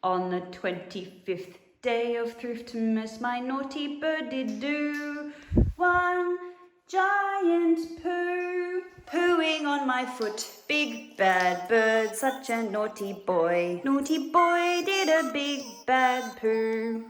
On the 25th day of Thriftmas, my naughty bird did do one giant poo. Pooing on my foot, big bad bird, such a naughty boy. Naughty boy did a big bad poo.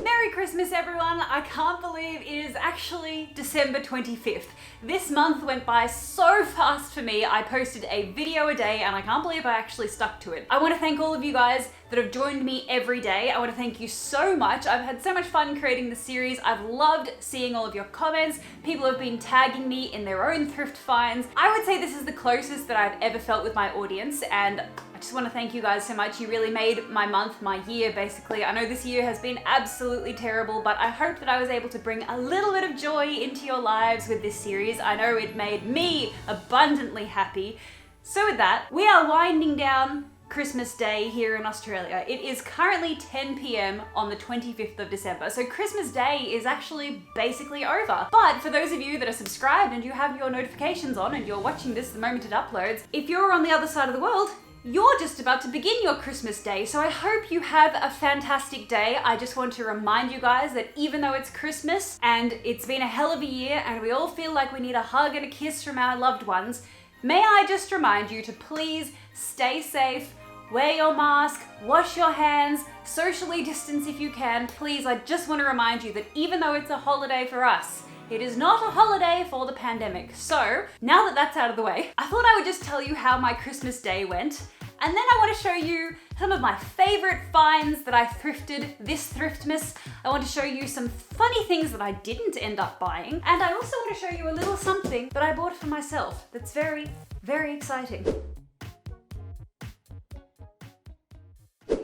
Merry Christmas everyone! I can't believe it is actually December 25th. This month went by so fast for me. I posted a video a day and I can't believe I actually stuck to it. I want to thank all of you guys that have joined me every day. I want to thank you so much. I've had so much fun creating this series. I've loved seeing all of your comments. People have been tagging me in their own thrift finds. I would say this is the closest that I've ever felt with my audience, and I just want to thank you guys so much. You really made my month, my year, basically. I know this year has been absolutely terrible, but I hope that I was able to bring a little bit of joy into your lives with this series. I know it made me abundantly happy. So with that, we are winding down Christmas Day here in Australia. It is currently 10 p.m. on the 25th of December, so Christmas Day is actually basically over. But for those of you that are subscribed and you have your notifications on and you're watching this the moment it uploads, if you're on the other side of the world, you're just about to begin your Christmas day, so I hope you have a fantastic day. I just want to remind you guys that even though it's Christmas and it's been a hell of a year and we all feel like we need a hug and a kiss from our loved ones, may I just remind you to please stay safe, wear your mask, wash your hands, socially distance if you can. Please, I just want to remind you that even though it's a holiday for us, it is not a holiday for the pandemic. So now that that's out of the way, I thought I would just tell you how my Christmas day went. And then I want to show you some of my favorite finds that I thrifted this Thriftmas. I want to show you some funny things that I didn't end up buying. And I also want to show you a little something that I bought for myself that's very, very exciting.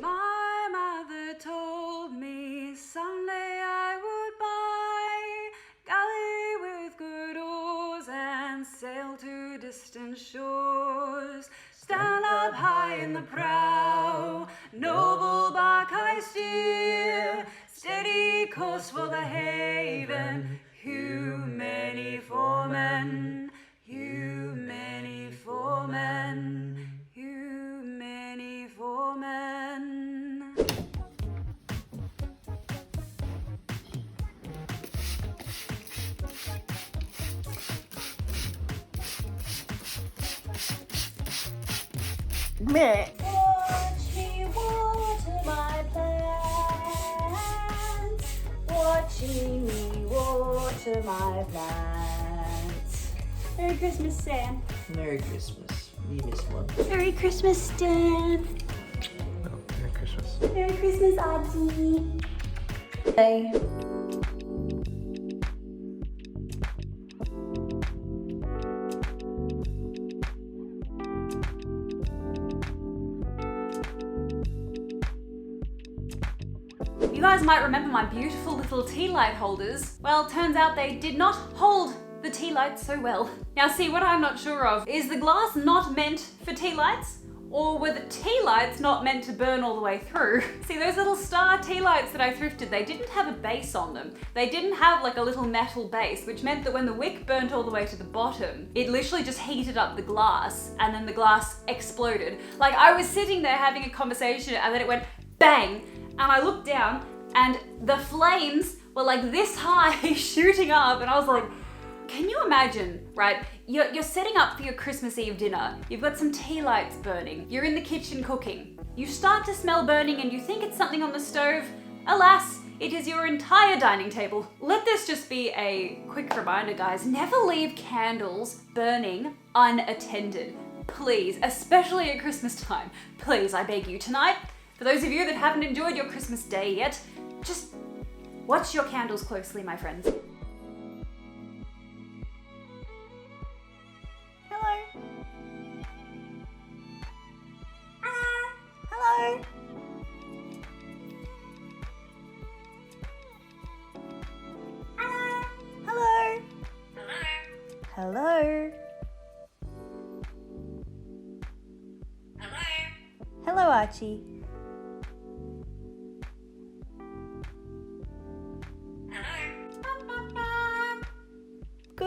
My mother told me someday I would buy galley with good oars and sail to distant shores. Stand up high in the prow, noble bark I steer, steady course for the haven, hew many foremen, hew many foremen, hew many foremen. Meh. Watch me water my plants, watching me water my plants. Merry Christmas, Sam. Merry Christmas. You missed one. Merry Christmas, Stan. Oh, Merry Christmas. Merry Christmas, Auntie. Hey. You guys might remember my beautiful little tea light holders. Well, turns out they did not hold the tea lights so well. Now see, what I'm not sure of is the glass not meant for tea lights? Or were the tea lights not meant to burn all the way through? See, those little star tea lights that I thrifted, they didn't have a base on them. They didn't have like a little metal base, which meant that when the wick burnt all the way to the bottom, it literally just heated up the glass and then the glass exploded. Like I was sitting there having a conversation and then it went bang, and I looked down and the flames were like this high shooting up, and I was like, can you imagine, right? You're setting up for your Christmas Eve dinner. You've got some tea lights burning. You're in the kitchen cooking. You start to smell burning and you think it's something on the stove. Alas, it is your entire dining table. Let this just be a quick reminder, guys. Never leave candles burning unattended. Please, especially at Christmas time. Please, I beg you. Tonight, for those of you that haven't enjoyed your Christmas day yet, just watch your candles closely, my friends. Hello. Hello. Hello. Hello. Hello, Archie.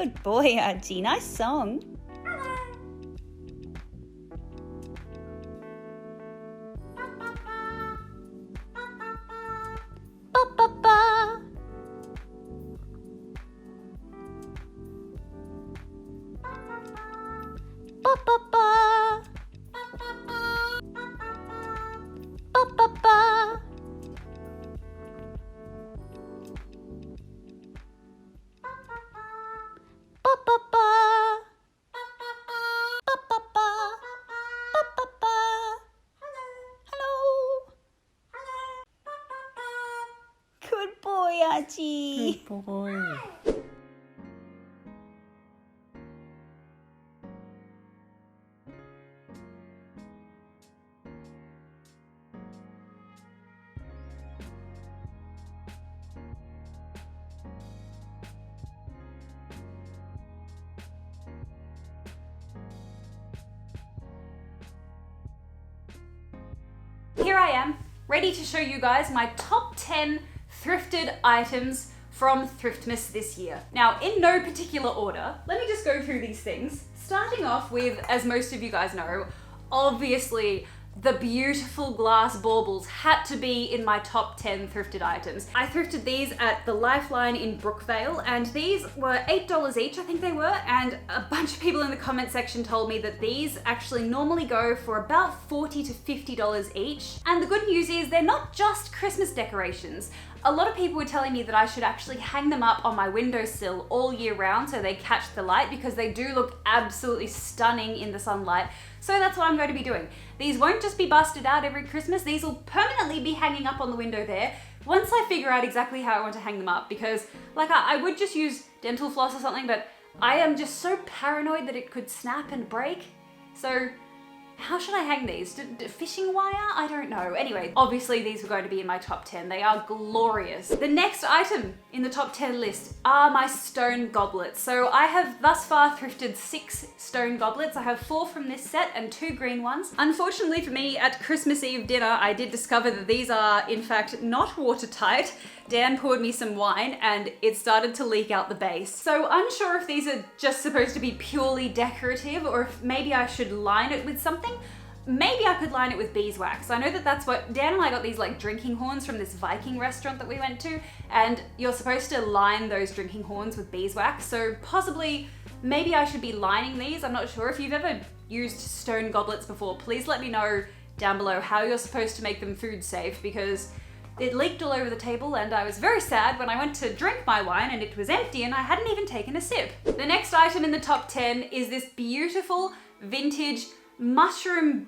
Good boy, Archie. Nice song. Ba-ba-ba. Ba-ba-ba. Ba-ba-ba. Ba-ba-ba. Ba-ba-ba. Ba-ba-ba. Hello. Good boy, Archie. Good boy. Here I am, ready to show you guys my top 10 thrifted items from Thriftmas this year. Now, in no particular order, let me just go through these things. Starting off with, as most of you guys know, obviously the beautiful glass baubles had to be in my top 10 thrifted items. I thrifted these at the Lifeline in Brookvale, and these were $8 each, I think they were, and a bunch of people in the comment section told me that these actually normally go for about $40 to $50 each. And the good news is they're not just Christmas decorations. A lot of people were telling me that I should actually hang them up on my windowsill all year round so they catch the light, because they do look absolutely stunning in the sunlight. So that's what I'm going to be doing. These won't just be busted out every Christmas, these will permanently be hanging up on the window there once I figure out exactly how I want to hang them up, because like I would just use dental floss or something, but I am just so paranoid that it could snap and break. So how should I hang these? Fishing wire? I don't know. Anyway, obviously these were going to be in my top 10. They are glorious. The next item in the top 10 list are my stone goblets. So I have thus far thrifted 6 stone goblets. I have 4 from this set and 2 green ones. Unfortunately for me, at Christmas Eve dinner, I did discover that these are in fact not watertight. Dan poured me some wine and it started to leak out the base. So unsure if these are just supposed to be purely decorative or if maybe I should line it with something. Maybe I could line it with beeswax. I know that that's what, Dan and I got these like drinking horns from this Viking restaurant that we went to, and you're supposed to line those drinking horns with beeswax. So possibly, maybe I should be lining these. I'm not sure. If you've ever used stone goblets before, please let me know down below how you're supposed to make them food safe, because it leaked all over the table and I was very sad when I went to drink my wine and it was empty and I hadn't even taken a sip. The next item in the top 10 is this beautiful vintage mushroom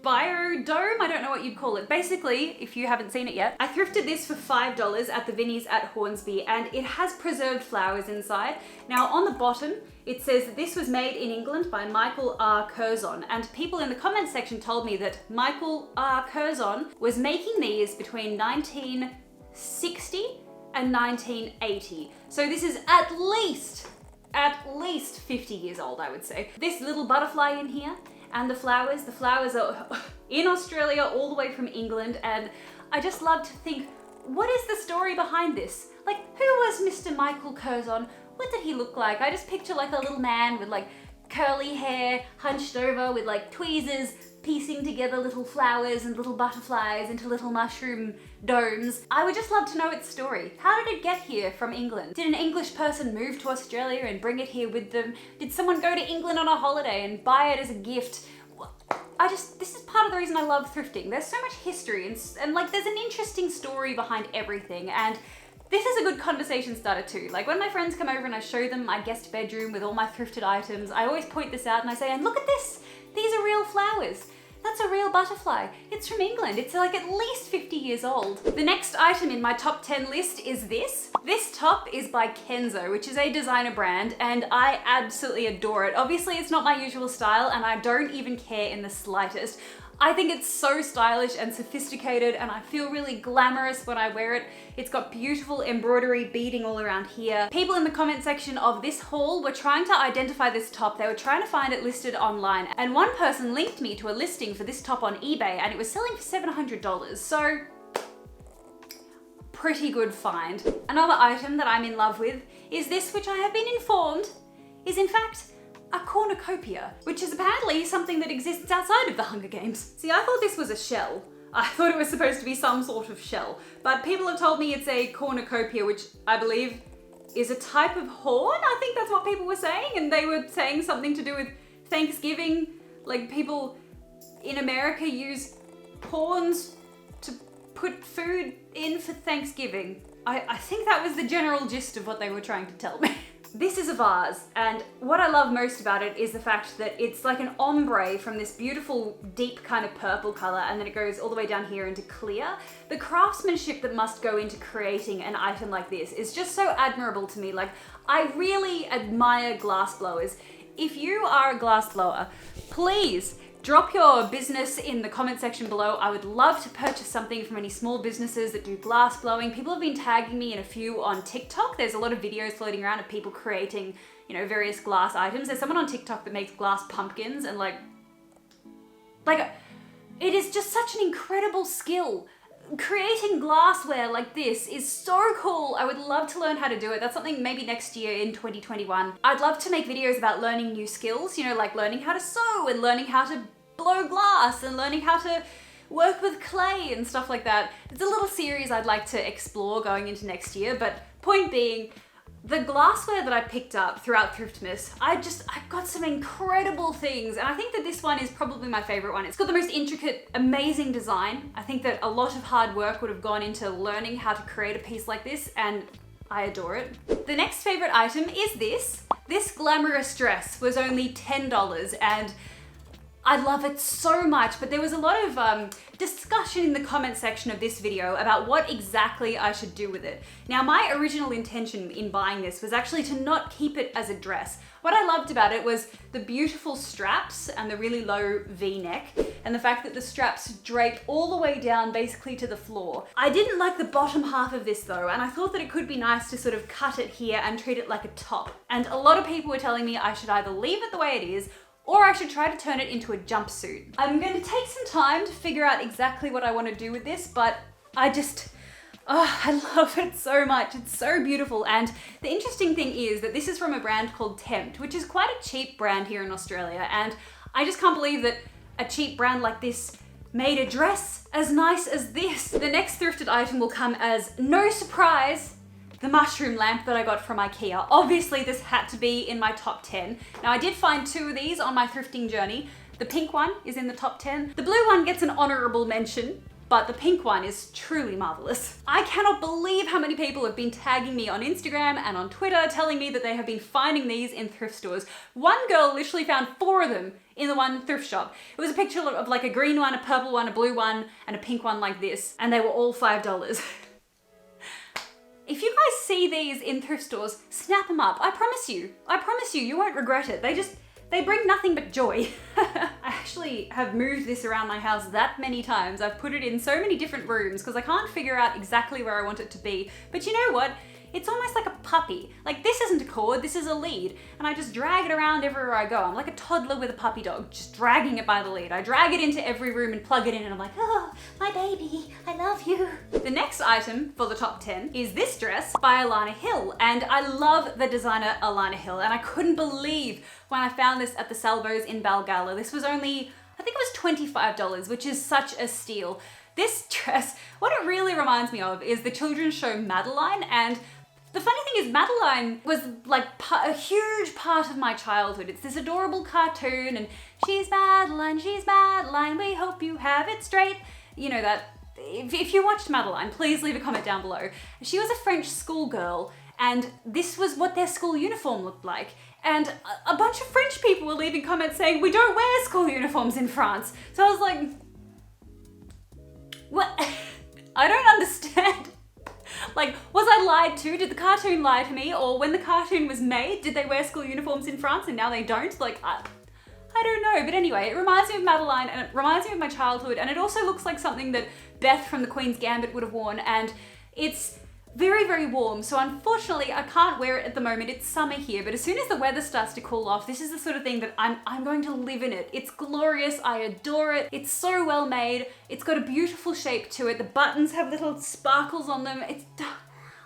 biodome. I don't know what you'd call it. Basically, if you haven't seen it yet, I thrifted this for $5 at the Vinnie's at Hornsby, and it has preserved flowers inside. Now on the bottom, it says that this was made in England by Michael R. Curzon, and people in the comment section told me that Michael R. Curzon was making these between 1960 and 1980. So this is at least 50 years old, I would say. This little butterfly in here, and the flowers are in Australia all the way from England, and I just love to think, what is the story behind this? Like, who was Mr. Michael Curzon? What did he look like? I just picture like a little man with like curly hair, hunched over with like tweezers, piecing together little flowers and little butterflies into little mushroom domes. I would just love to know its story. How did it get here from England? Did an English person move to Australia and bring it here with them? Did someone go to England on a holiday and buy it as a gift? This is part of the reason I love thrifting. There's so much history and like there's an interesting story behind everything, and this is a good conversation starter too. Like when my friends come over and I show them my guest bedroom with all my thrifted items, I always point this out and I say, and look at this, these are real flowers. That's a real butterfly. It's from England. It's like at least 50 years old. The next item in my top 10 list is this. This top is by Kenzo, which is a designer brand, and I absolutely adore it. Obviously, it's not my usual style, and I don't even care in the slightest. I think it's so stylish and sophisticated, and I feel really glamorous when I wear it. It's got beautiful embroidery beading all around here. People in the comment section of this haul were trying to identify this top. They were trying to find it listed online, and one person linked me to a listing for this top on eBay, and it was selling for $700. So pretty good find. Another item that I'm in love with is this, which I have been informed is in fact a cornucopia, which is apparently something that exists outside of the Hunger Games. See, I thought this was a shell. I thought it was supposed to be some sort of shell, but people have told me it's a cornucopia, which I believe is a type of horn. I think that's what people were saying, and they were saying something to do with Thanksgiving. Like, people in America use horns to put food in for Thanksgiving. I think that was the general gist of what they were trying to tell me. This is a vase, and what I love most about it is the fact that it's like an ombre from this beautiful deep kind of purple color, and then it goes all the way down here into clear. The craftsmanship that must go into creating an item like this is just so admirable to me. Like, I really admire glass blowers. If you are a glass blower, please drop your business in the comment section below. I would love to purchase something from any small businesses that do glass blowing. People have been tagging me in a few on TikTok. There's a lot of videos floating around of people creating, you know, various glass items. There's someone on TikTok that makes glass pumpkins, and like it is just such an incredible skill. Creating glassware like this is so cool. I would love to learn how to do it. That's something maybe next year in 2021. I'd love to make videos about learning new skills, you know, like learning how to sew and learning how to blow glass and learning how to work with clay and stuff like that. It's a little series I'd like to explore going into next year, but point being, the glassware that I picked up throughout Thriftmas, I got some incredible things, and I think that this one is probably my favorite one. It's got the most intricate, amazing design. I think that a lot of hard work would have gone into learning how to create a piece like this, and I adore it. The next favorite item is this. This glamorous dress was only $10, and I love it so much, but there was a lot of discussion in the comment section of this video about what exactly I should do with it. Now, my original intention in buying this was actually to not keep it as a dress. What I loved about it was the beautiful straps and the really low V-neck, and the fact that the straps drape all the way down basically to the floor. I didn't like the bottom half of this though, and I thought that it could be nice to sort of cut it here and treat it like a top. And a lot of people were telling me I should either leave it the way it is, or I should try to turn it into a jumpsuit. I'm going to take some time to figure out exactly what I want to do with this, but I love it so much. It's so beautiful. And the interesting thing is that this is from a brand called Tempt, which is quite a cheap brand here in Australia. And I just can't believe that a cheap brand like this made a dress as nice as this. The next thrifted item will come as, no surprise, the mushroom lamp that I got from IKEA. Obviously this had to be in my top 10. Now, I did find 2 of these on my thrifting journey. The pink one is in the top 10. The blue one gets an honorable mention, but the pink one is truly marvelous. I cannot believe how many people have been tagging me on Instagram and on Twitter telling me that they have been finding these in thrift stores. One girl literally found 4 of them in the one thrift shop. It was a picture of like a green one, a purple one, a blue one, and a pink one like this, and they were all $5. If you guys see these in thrift stores, snap them up. I promise you, you won't regret it. They bring nothing but joy. I actually have moved this around my house that many times. I've put it in so many different rooms because I can't figure out exactly where I want it to be. But you know what? It's almost like a puppy. Like, this isn't a cord, this is a lead. And I just drag it around everywhere I go. I'm like a toddler with a puppy dog, just dragging it by the lead. I drag it into every room and plug it in, and I'm like, oh, my baby, I love you. The next item for the top 10 is this dress by Alana Hill. And I love the designer Alana Hill, and I couldn't believe when I found this at the Salvos in Balgala. This was only, I think it was $25, which is such a steal. This dress, what it really reminds me of is the children's show Madeline, and the funny thing is, Madeline was like a huge part of my childhood. It's this adorable cartoon, and she's Madeline, we hope you have it straight. You know that. If you watched Madeline, please leave a comment down below. She was a French schoolgirl, and this was what their school uniform looked like. And a bunch of French people were leaving comments saying, we don't wear school uniforms in France. So I was like, what? I don't understand. Like, was I lied to? Did the cartoon lie to me? Or when the cartoon was made, did they wear school uniforms in France and now they don't? Like, I don't know. But anyway, it reminds me of Madeline, and it reminds me of my childhood, and it also looks like something that Beth from the Queen's Gambit would have worn, and it's very, very warm. So unfortunately, I can't wear it at the moment. It's summer here, but as soon as the weather starts to cool off, this is the sort of thing that I'm going to live in it. It's glorious. I adore it. It's so well made. It's got a beautiful shape to it. The buttons have little sparkles on them.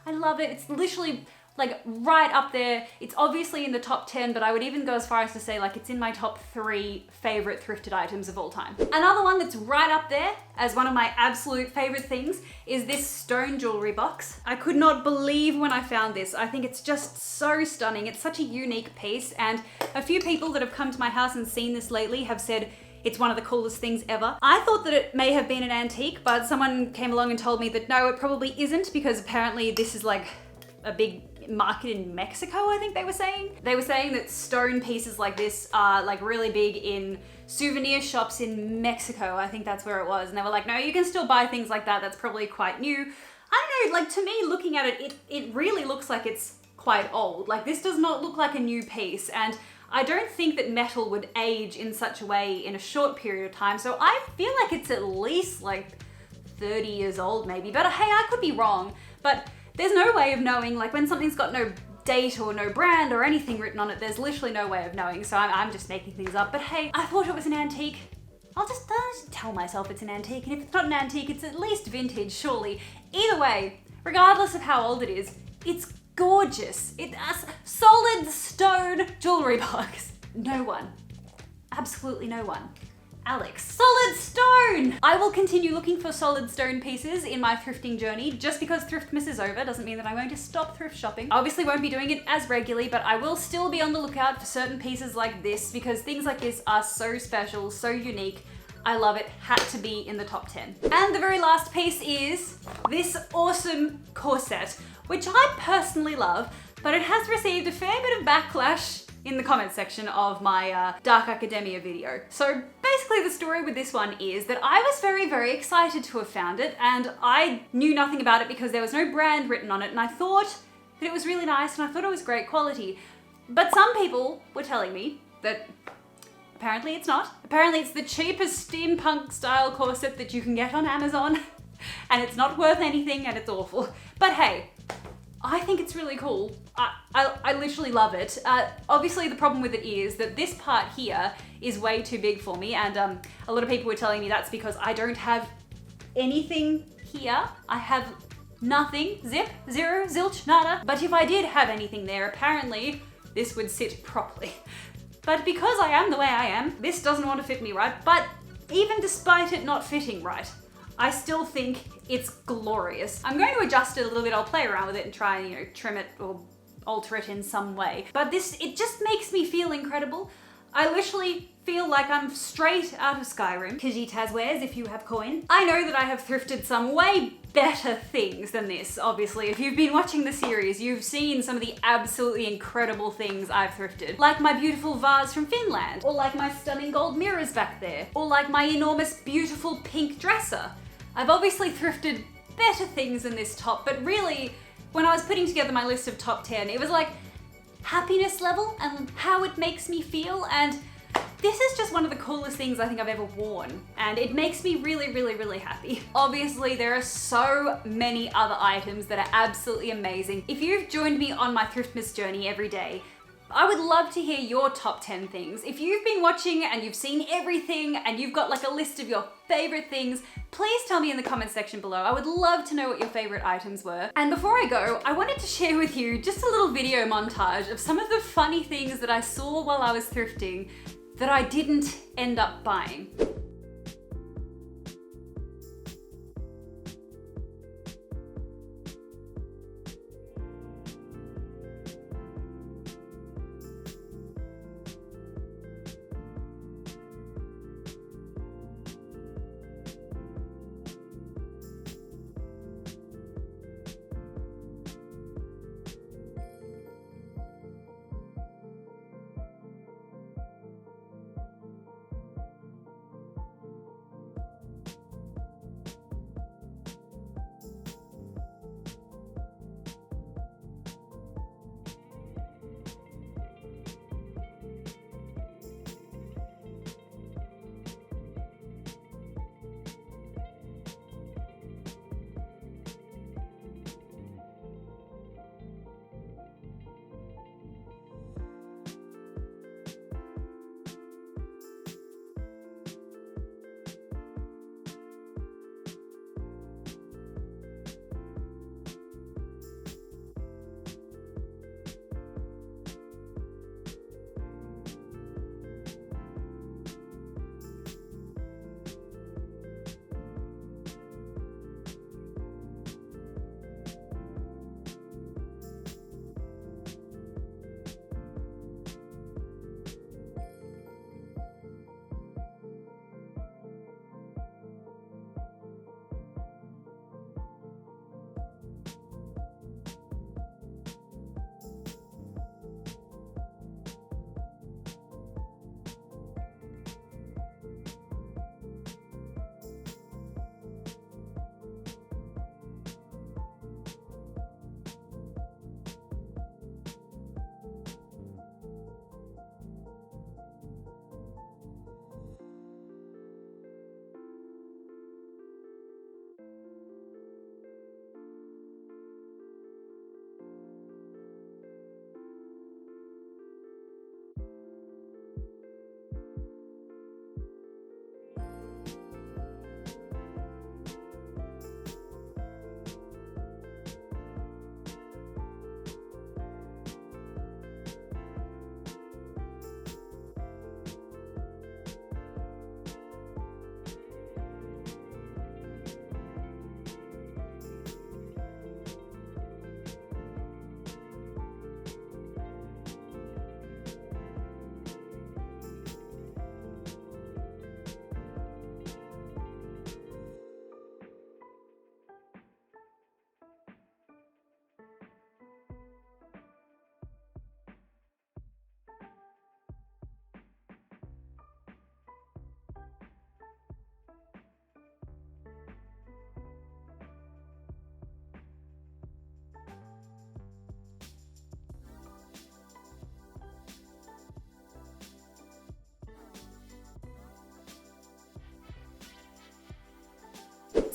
I love it. It's literally like right up there. It's obviously in the top 10, but I would even go as far as to say like it's in my top 3 favorite thrifted items of all time. Another one that's right up there as one of my absolute favorite things is this stone jewelry box. I could not believe when I found this. I think it's just so stunning. It's such a unique piece, and a few people that have come to my house and seen this lately have said it's one of the coolest things ever. I thought that it may have been an antique, but someone came along and told me that no, it probably isn't, because apparently this is like a big market in Mexico, I think they were saying. They were saying that stone pieces like this are like really big in souvenir shops in Mexico. I think that's where it was. And they were like, no, you can still buy things like that. That's probably quite new. I don't know, like to me, looking at it, it really looks like it's quite old. Like this does not look like a new piece. And I don't think that metal would age in such a way in a short period of time. So I feel like it's at least like 30 years old maybe, but hey, I could be wrong. But there's no way of knowing, like when something's got no date or no brand or anything written on it, there's literally no way of knowing. So I'm just making things up. But hey, I thought it was an antique. I'll just tell myself it's an antique. And if it's not an antique, it's at least vintage, surely. Either way, regardless of how old it is, it's gorgeous. It's a solid stone jewelry box. No one, absolutely no one. Alex, solid stone! I will continue looking for solid stone pieces in my thrifting journey. Just because Thriftmas is over doesn't mean that I'm going to stop thrift shopping. I obviously won't be doing it as regularly, but I will still be on the lookout for certain pieces like this, because things like this are so special, so unique. I love it, had to be in the top 10. And the very last piece is this awesome corset, which I personally love, but it has received a fair bit of backlash in the comment section of my Dark Academia video. So basically the story with this one is that I was very, very excited to have found it, and I knew nothing about it because there was no brand written on it, and I thought that it was really nice and I thought it was great quality. But some people were telling me that apparently it's not. Apparently it's the cheapest steampunk style corset that you can get on Amazon and it's not worth anything and it's awful. But hey, I think it's really cool. I literally love it. Obviously the problem with it is that this part here is way too big for me, and a lot of people were telling me that's because I don't have anything here. I have nothing, zip, zero, zilch, nada. But if I did have anything there, apparently this would sit properly. But because I am the way I am, this doesn't want to fit me right. But even despite it not fitting right, I still think it's glorious. I'm going to adjust it a little bit. I'll play around with it and try and, you know, trim it or alter it in some way. But this, it just makes me feel incredible. I literally feel like I'm straight out of Skyrim. Khajiit has wares if you have coin. I know that I have thrifted some way better things than this, obviously. If you've been watching the series, you've seen some of the absolutely incredible things I've thrifted. Like my beautiful vase from Finland, or like my stunning gold mirrors back there, or like my enormous beautiful pink dresser. I've obviously thrifted better things than this top, but really, when I was putting together my list of top 10, it was like happiness level and how it makes me feel, and this is just one of the coolest things I think I've ever worn, and it makes me really, really, really happy. Obviously, there are so many other items that are absolutely amazing. If you've joined me on my Thriftmas journey every day, I would love to hear your top 10 things. If you've been watching and you've seen everything and you've got like a list of your favorite things, please tell me in the comments section below. I would love to know what your favorite items were. And before I go, I wanted to share with you just a little video montage of some of the funny things that I saw while I was thrifting that I didn't end up buying.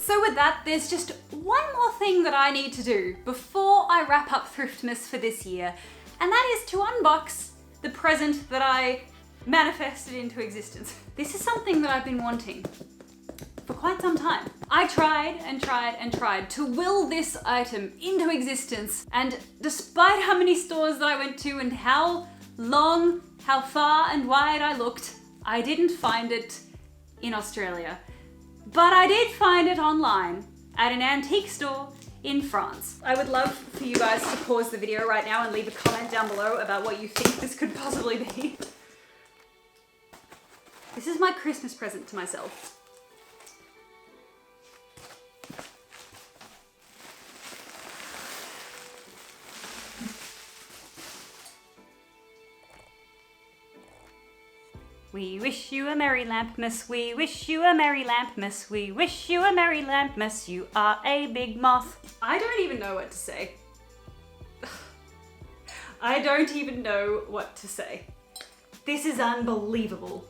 So with that, there's just one more thing that I need to do before I wrap up Thriftmas for this year, and that is to unbox the present that I manifested into existence. This is something that I've been wanting for quite some time. I tried and tried and tried to will this item into existence, and despite how many stores that I went to and how long, how far and wide I looked, I didn't find it in Australia. But I did find it online at an antique store in France. I would love for you guys to pause the video right now and leave a comment down below about what you think this could possibly be. This is my Christmas present to myself. We wish you a merry Lampmas, we wish you a merry Lampmas, we wish you a merry Lampmas, you are a big moth. I don't even know what to say. I don't even know what to say. This is unbelievable.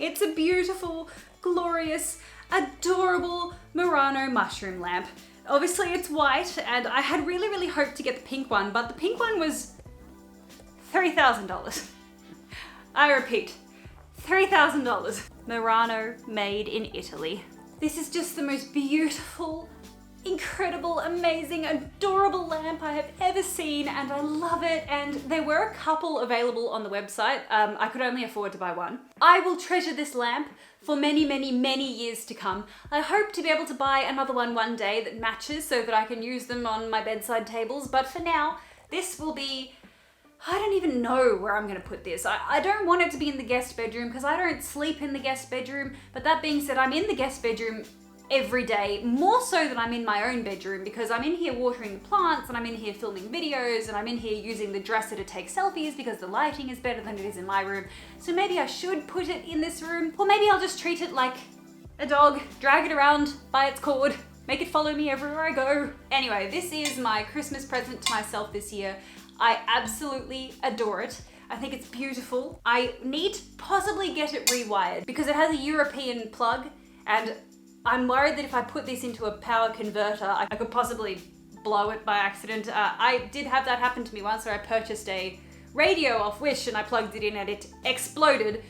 It's a beautiful, glorious, adorable Murano mushroom lamp. Obviously it's white, and I had really hoped to get the pink one, but the pink one was $3,000. I repeat, $3,000. Murano, made in Italy. This is just the most beautiful, incredible, amazing, adorable lamp I have ever seen, and I love it. And there were a couple available on the website. I could only afford to buy one. I will treasure this lamp for many years to come. I hope to be able to buy another one day that matches so that I can use them on my bedside tables, but for now, this will be, I don't even know where I'm gonna put this. I don't want it to be in the guest bedroom because I don't sleep in the guest bedroom, but that being said, I'm in the guest bedroom every day, more so than I'm in my own bedroom, because I'm in here watering the plants, and I'm in here filming videos, and I'm in here using the dresser to take selfies because the lighting is better than it is in my room. So maybe I should put it in this room, or maybe I'll just treat it like a dog, drag it around by its cord, make it follow me everywhere I go. Anyway, this is my Christmas present to myself this year. I absolutely adore it. I think it's beautiful. I need to possibly get it rewired because it has a European plug, and I'm worried that if I put this into a power converter, I could possibly blow it by accident. I did have that happen to me once where I purchased a radio off Wish and I plugged it in and it exploded.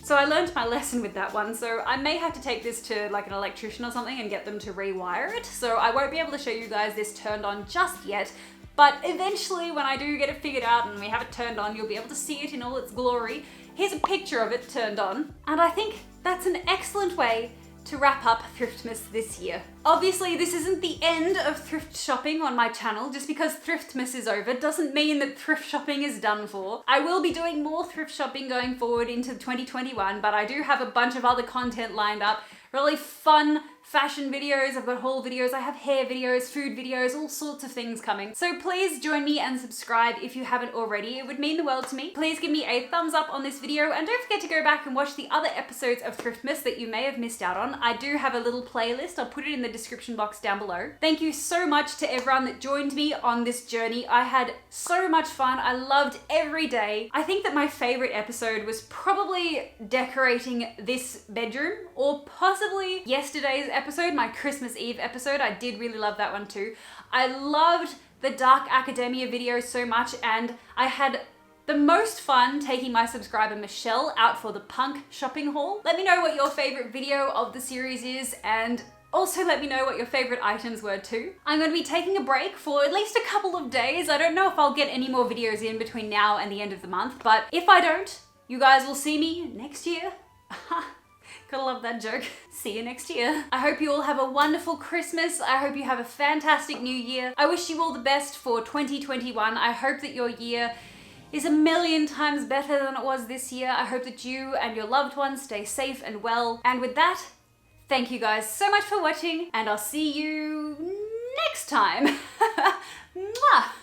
So I learned my lesson with that one. So I may have to take this to like an electrician or something and get them to rewire it. So I won't be able to show you guys this turned on just yet. But eventually, when I do get it figured out and we have it turned on, you'll be able to see it in all its glory. Here's a picture of it turned on. And I think that's an excellent way to wrap up Thriftmas this year. Obviously, this isn't the end of thrift shopping on my channel. Just because Thriftmas is over doesn't mean that thrift shopping is done for. I will be doing more thrift shopping going forward into 2021, but I do have a bunch of other content lined up. Really fun fashion videos, I've got haul videos, I have hair videos, food videos, all sorts of things coming. So please join me and subscribe if you haven't already. It would mean the world to me. Please give me a thumbs up on this video, and don't forget to go back and watch the other episodes of Thriftmas that you may have missed out on. I do have a little playlist, I'll put it in the description box down below. Thank you so much to everyone that joined me on this journey. I had so much fun, I loved every day. I think that my favorite episode was probably decorating this bedroom, or possibly yesterday's episode, my Christmas Eve episode. I did really love that one too. I loved the Dark Academia video so much, and I had the most fun taking my subscriber Michelle out for the punk shopping haul. Let me know what your favorite video of the series is, and also let me know what your favorite items were too. I'm going to be taking a break for at least a couple of days. I don't know if I'll get any more videos in between now and the end of the month, but if I don't, you guys will see me next year. Gotta love that joke. See you next year. I hope you all have a wonderful Christmas. I hope you have a fantastic new year. I wish you all the best for 2021. I hope that your year is a million times better than it was this year. I hope that you and your loved ones stay safe and well. And with that, thank you guys so much for watching, and I'll see you next time. Mwah!